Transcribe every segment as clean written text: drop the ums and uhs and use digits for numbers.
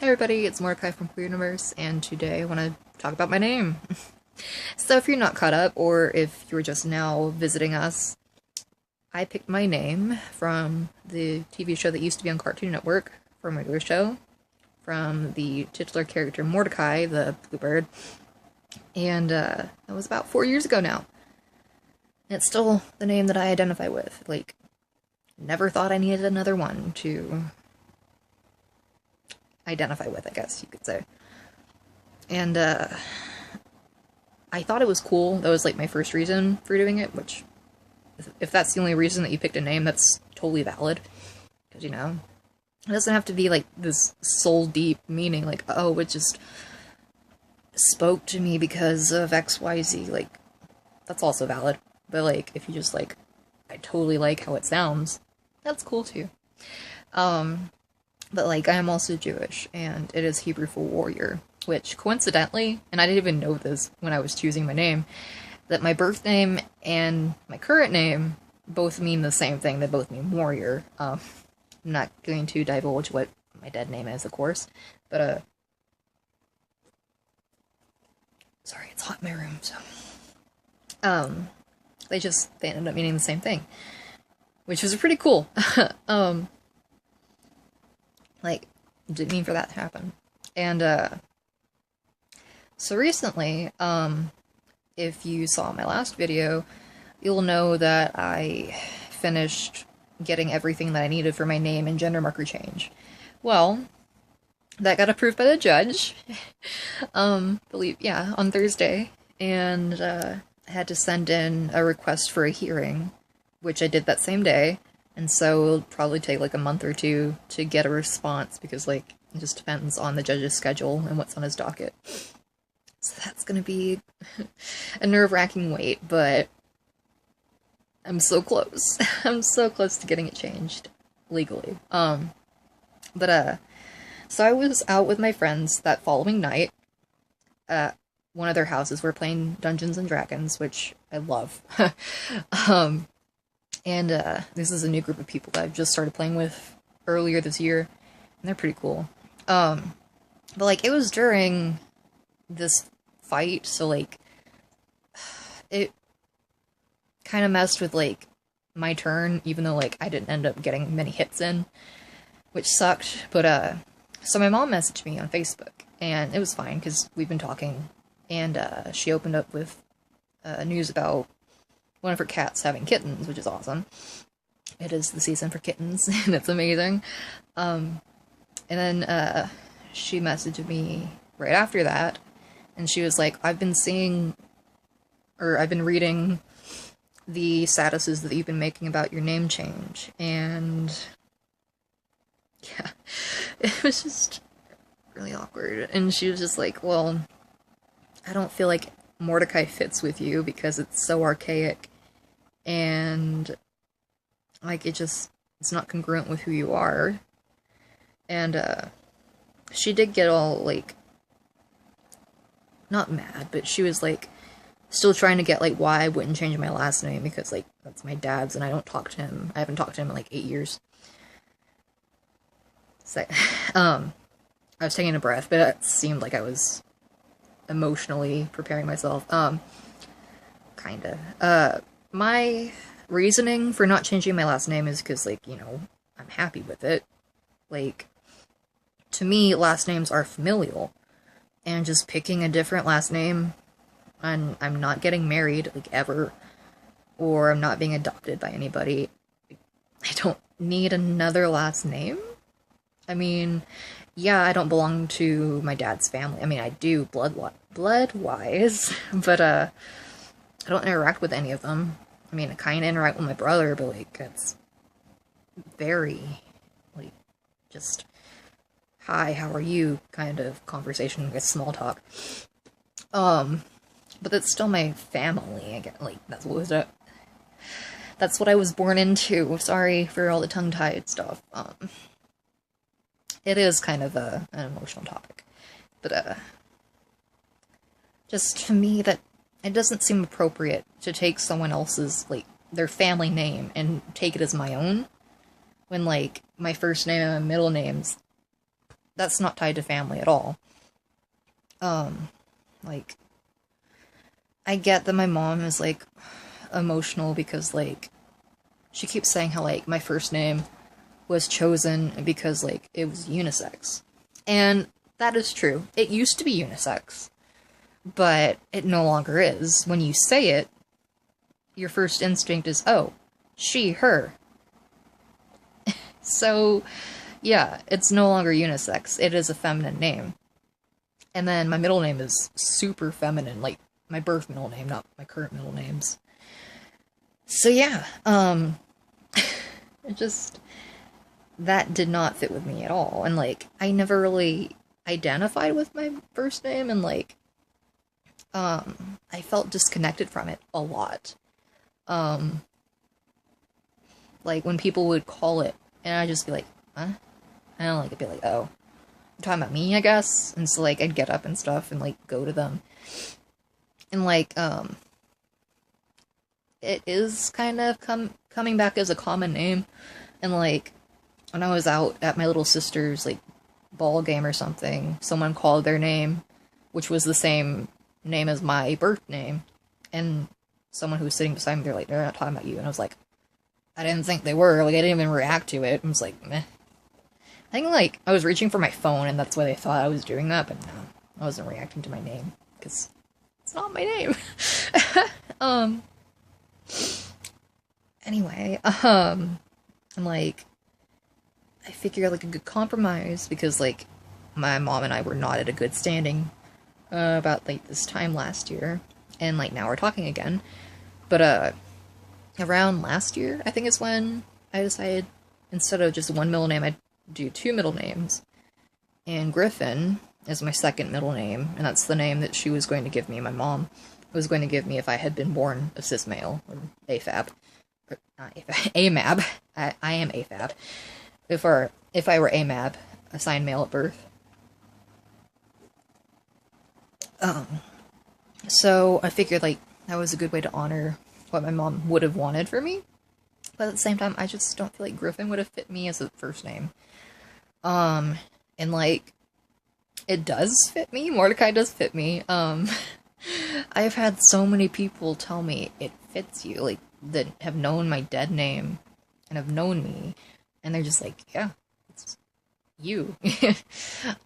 Hey everybody, it's Mordecai from Queer Universe, and today I want to talk about my name. So if you're not caught up, or if you're just now visiting us, I picked my name from the TV show that used to be on Cartoon Network, from a regular show, from the titular character Mordecai, the bluebird, and that was about 4 years ago now. And it's still the name that I identify with. Like, never thought I needed another one to identify with, I guess you could say. And I thought it was cool. That was like my first reason for doing it, which, if that's the only reason that you picked a name, that's totally valid. Because, you know, it doesn't have to be like this soul deep meaning, like, oh, it just spoke to me because of XYZ. Like, that's also valid. But like, if you just like, I totally like how it sounds, that's cool too. But like, I am also Jewish, and it is Hebrew for warrior, which coincidentally, and I didn't even know this when I was choosing my name, that my birth name and my current name both mean the same thing. They both mean warrior. I'm not going to divulge what my dead name is, of course, but sorry, it's hot in my room, so they ended up meaning the same thing, which was pretty cool. Like, didn't mean for that to happen. And so recently, if you saw my last video, you'll know that I finished getting everything that I needed for my name and gender marker change. Well, that got approved by the judge, on Thursday, and I had to send in a request for a hearing, which I did that same day, and so it'll probably take like a month or two to get a response, because like, it just depends on the judge's schedule and what's on his docket. So that's gonna be a nerve-wracking wait, but I'm so close. I'm so close to getting it changed legally. So I was out with my friends that following night at one of their houses. We're playing Dungeons and Dragons, which I love. And this is a new group of people that I've just started playing with earlier this year, and they're pretty cool. But like, it was during this fight, so like, it kind of messed with like my turn, even though like I didn't end up getting many hits in, which sucked. But so my mom messaged me on Facebook, and it was fine because we've been talking, and she opened up with news about one of her cats having kittens, which is awesome. It is the season for kittens, and it's amazing. And then she messaged me right after that, and she was like, I've been reading the statuses that you've been making about your name change, and yeah, it was just really awkward. And she was just like, well, I don't feel like Mordecai fits with you because it's so archaic, and like, it's not congruent with who you are. And she did get all like, not mad, but she was like still trying to get like why I wouldn't change my last name, because like, that's my dad's and I don't talk to him. I haven't talked to him in like 8 years. So I was taking a breath, but it seemed like I was emotionally preparing myself. Kinda. My reasoning for not changing my last name is because, like, you know, I'm happy with it. Like, to me, last names are familial, and just picking a different last name, and I'm not getting married, like, ever, or I'm not being adopted by anybody, I don't need another last name. I mean, yeah, I don't belong to my dad's family. I mean, I do blood-wise, but I don't interact with any of them. I mean, I kind of interact with my brother, but like, it's very like, just hi, how are you kind of conversation with small talk. But that's still my family. Again, like, that's what I was born into. Sorry for all the tongue-tied stuff. It is kind of an emotional topic, but just to me, that it doesn't seem appropriate to take someone else's, like, their family name and take it as my own, when like my first name and my middle names that's not tied to family at all. Like, I get that my mom is, like, emotional because, like, she keeps saying how, like, my first name was chosen because, like, it was unisex. And that is true. It used to be unisex, but it no longer is. When you say it, your first instinct is, oh, she, her. So, yeah, it's no longer unisex. It is a feminine name. And then my middle name is super feminine, like my birth middle name, not my current middle names. So yeah, it just, that did not fit with me at all. And like, I never really identified with my first name, and like, I felt disconnected from it a lot. Like when people would call it, and I'd just be like, huh? I don't like, it'd be like, oh, you're talking about me, I guess? And so like, I'd get up and stuff and like go to them. And like, it is kind of coming back as a common name. And like, when I was out at my little sister's like ball game or something, someone called their name, which was the same name as my birth name, and someone who was sitting beside me, they're like, they're not talking about you. And I was like, I didn't think they were. Like, I didn't even react to it. I was like, meh. I think like I was reaching for my phone, and that's why they thought I was doing that. But no, I wasn't reacting to my name because it's not my name. Anyway, and like, I figured like a good compromise, because like my mom and I were not at a good standing about like this time last year, and like now we're talking again. But around last year, I think is when I decided, instead of just one middle name, I'd do two middle names. And Griffin is my second middle name, and that's the name that she was going to give me. My mom was going to give me if I had been born a cis male, or AFAB. Or not AFAB, AMAB. I am AFAB. If I were AMAB, assigned male at birth. So I figured like that was a good way to honor what my mom would have wanted for me. But at the same time, I just don't feel like Griffin would have fit me as a first name. And like, it does fit me. Mordecai does fit me. I've had so many people tell me it fits you, like, that have known my dead name and have known me, and they're just like, yeah, it's you.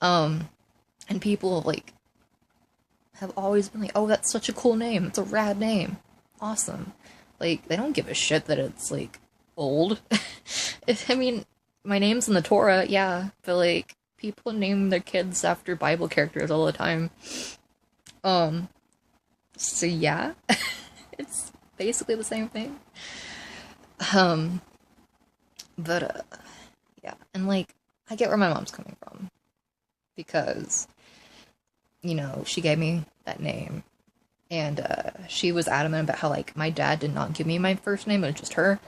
And people like have always been like, oh, that's such a cool name. It's a rad name. Awesome. Like, they don't give a shit that it's like old. I mean, my name's in the Torah, yeah, but like, people name their kids after Bible characters all the time. So yeah, it's basically the same thing. But yeah, and like, I get where my mom's coming from, because, you know, she gave me that name, and she was adamant about how like my dad did not give me my first name, it was just her,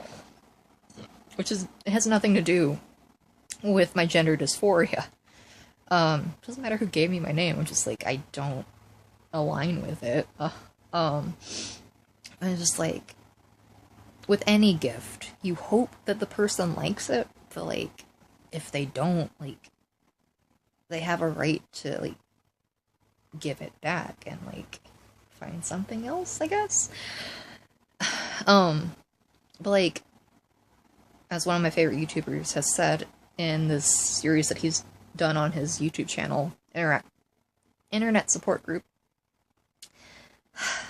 which is, it has nothing to do with my gender dysphoria. Doesn't matter who gave me my name, I'm just like, I don't align with it. And just like, with any gift, you hope that the person likes it, but like, if they don't, like, they have a right to like give it back and like find something else, I guess. But like, as one of my favorite YouTubers has said in this series that he's done on his YouTube channel, Internet Support Group,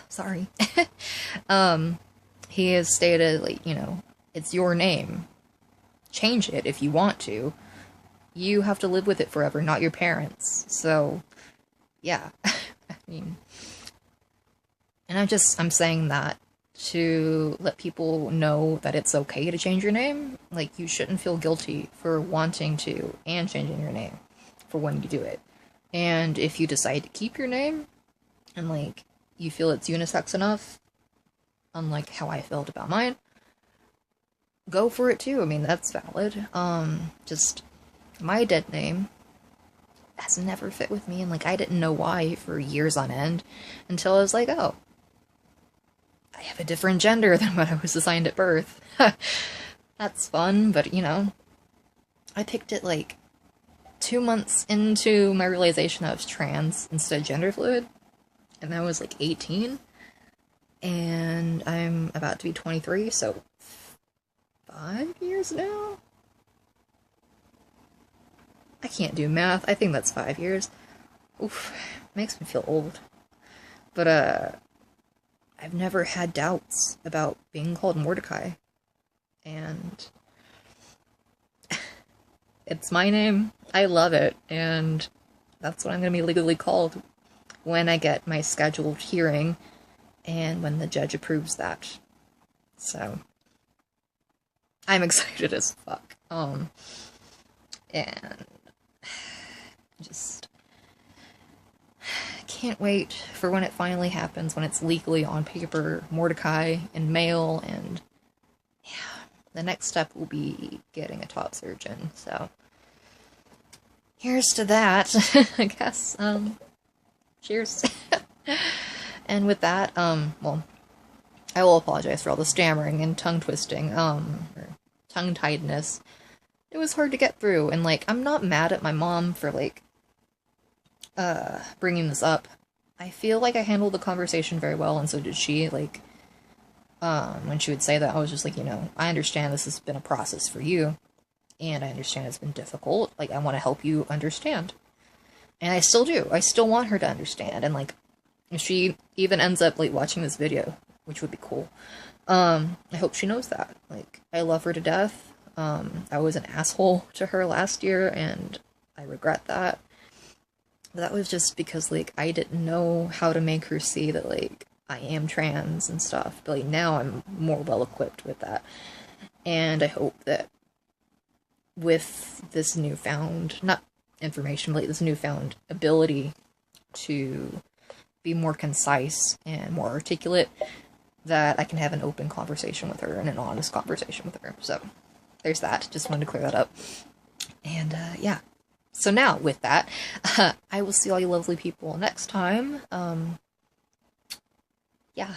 sorry, he has stated, like, you know, it's your name. Change it if you want to. You have to live with it forever, not your parents. So, yeah. I mean, and I'm saying that to let people know that it's okay to change your name. Like, you shouldn't feel guilty for wanting to and changing your name for when you do it. And if you decide to keep your name, and like, you feel it's unisex enough, unlike how I felt about mine, go for it too. I mean, that's valid. Just, my dead name has never fit with me, and like, I didn't know why for years on end, until I was like, oh, I have a different gender than what I was assigned at birth. That's fun, but you know, I picked it like 2 months into my realization I was trans instead of gender fluid, and I was like 18, and I'm about to be 23, so 5 years now? I can't do math. I think that's 5 years. Oof, makes me feel old. But, I've never had doubts about being called Mordecai. And it's my name. I love it. And that's what I'm going to be legally called when I get my scheduled hearing and when the judge approves that. So, I'm excited as fuck. And just can't wait for when it finally happens, when it's legally on paper, Mordecai, and mail, and yeah, the next step will be getting a top surgeon, so here's to that, I guess. Cheers. And with that, well, I will apologize for all the stammering and tongue twisting, or tongue-tiedness. It was hard to get through, and, like, I'm not mad at my mom for, like, bringing this up. I feel like I handled the conversation very well, and so did she. Like, when she would say that, I was just like, you know, I understand this has been a process for you, and I understand it's been difficult. Like, I want to help you understand. And I still do. I still want her to understand, and, like, if she even ends up, like, watching this video, which would be cool, I hope she knows that. Like, I love her to death. I was an asshole to her last year, and I regret that. That was just because, like, I didn't know how to make her see that, like, I am trans and stuff. But, like, now I'm more well-equipped with that. And I hope that with this newfound, not information, but like, this newfound ability to be more concise and more articulate, that I can have an open conversation with her and an honest conversation with her. So, there's that. Just wanted to clear that up. And, yeah. So now, with that, I will see all you lovely people next time. Yeah.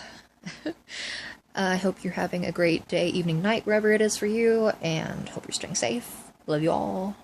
I hope you're having a great day, evening, night, wherever it is for you, and hope you're staying safe. Love you all.